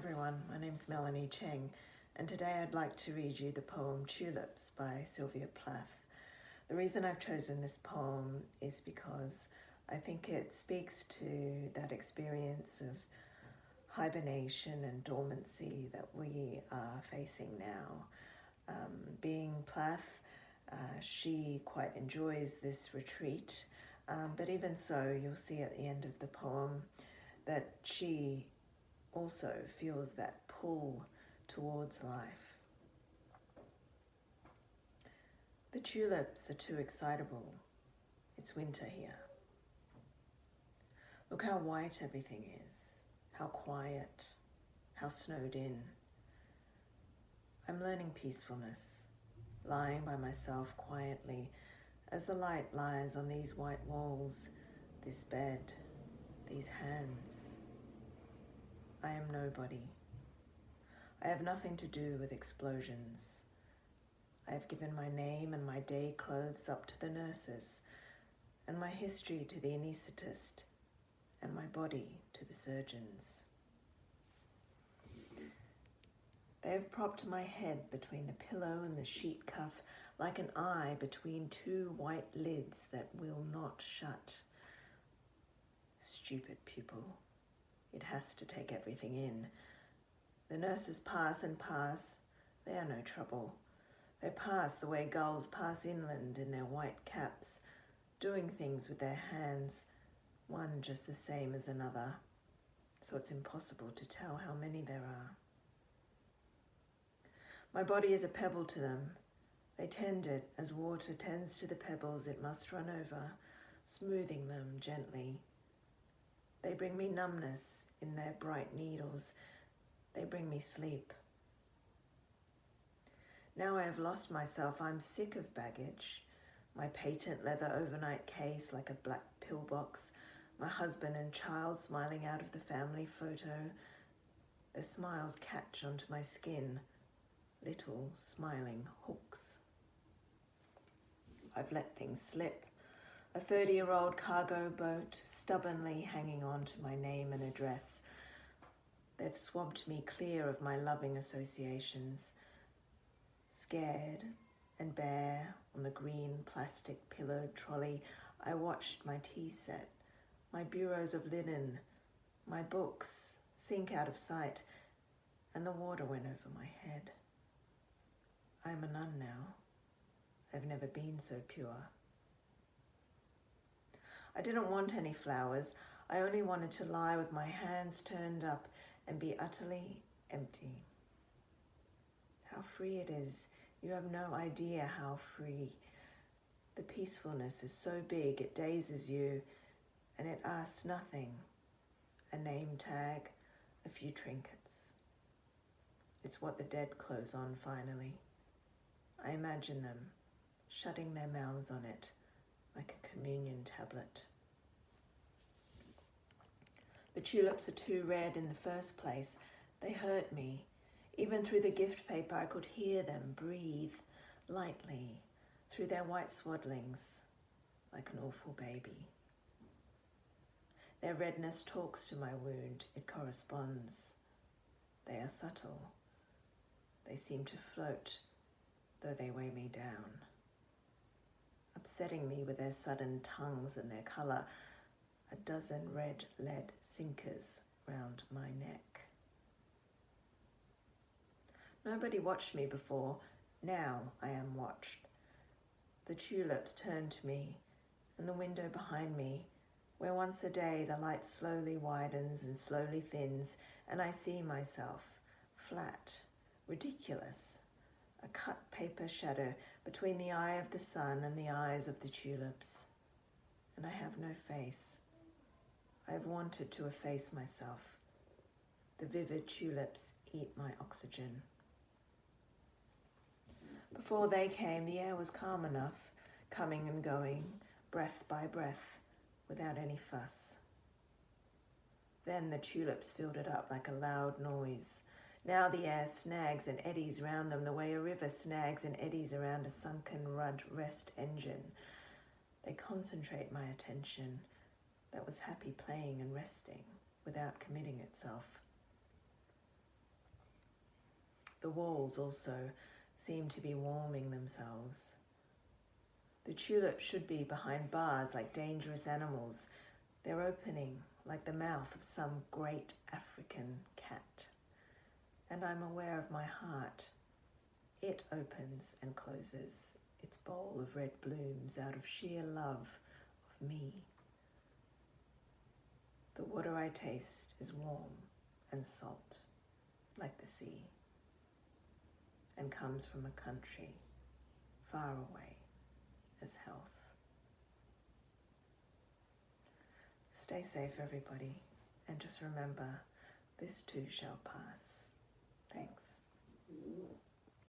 everyone, my name's Melanie Cheng, and today I'd like to read you the poem Tulips by Sylvia Plath. The reason I've chosen this poem is because I think it speaks to that experience of hibernation and dormancy that we are facing now. Being Plath, she quite enjoys this retreat, but even so, you'll see at the end of the poem that she also feels that pull towards life. The tulips are too excitable. It's winter here. Look how white everything is, how quiet, how snowed in. I'm learning peacefulness, lying by myself quietly as the light lies on these white walls, this bed, these hands. I am nobody. I have nothing to do with explosions. I have given my name and my day clothes up to the nurses, and my history to the anaesthetist, and my body to the surgeons. They have propped my head between the pillow and the sheet cuff like an eye between two white lids that will not shut. Stupid pupil. It has to take everything in. The nurses pass and pass. They are no trouble. They pass the way gulls pass inland in their white caps, doing things with their hands, one just the same as another, so it's impossible to tell how many there are. My body is a pebble to them. They tend it as water tends to the pebbles it must run over, smoothing them gently. They bring me numbness in their bright needles. They bring me sleep. Now I have lost myself. I'm sick of baggage. My patent leather overnight case like a black pillbox. My husband and child smiling out of the family photo. Their smiles catch onto my skin. Little smiling hooks. I've let things slip. A 30-year-old cargo boat stubbornly hanging on to my name and address. They've swabbed me clear of my loving associations. Scared and bare on the green plastic pillowed trolley, I watched my tea set, my bureaus of linen, my books sink out of sight, and the water went over my head. I'm a nun now. I've never been so pure. I didn't want any flowers. I only wanted to lie with my hands turned up and be utterly empty. How free it is. You have no idea how free. The peacefulness is so big it dazes you, and it asks nothing. A name tag, a few trinkets. It's what the dead close on finally. I imagine them shutting their mouths on it, like a communion tablet. The tulips are too red in the first place. They hurt me. Even through the gift paper, I could hear them breathe lightly through their white swaddlings, like an awful baby. Their redness talks to my wound. It corresponds. They are subtle. They seem to float, though they weigh me down, upsetting me with their sudden tongues and their colour, a dozen red lead sinkers round my neck. Nobody watched me before. Now I am watched. The tulips turn to me, and the window behind me, where once a day the light slowly widens and slowly thins, and I see myself, flat, ridiculous, a cut paper shadow between the eye of the sun and the eyes of the tulips. And I have no face. I have wanted to efface myself. The vivid tulips eat my oxygen. Before they came, the air was calm enough, coming and going, breath by breath, without any fuss. Then the tulips filled it up like a loud noise. Now the air snags and eddies round them the way a river snags and eddies around a sunken rud rest engine. They concentrate my attention that was happy playing and resting without committing itself. The walls also seem to be warming themselves. The tulips should be behind bars like dangerous animals. They're opening like the mouth of some great African cat. And I'm aware of my heart. It opens and closes its bowl of red blooms out of sheer love of me. The water I taste is warm and salt, like the sea, and comes from a country far away as health. Stay safe, everybody, and just remember, this too shall pass. Thanks.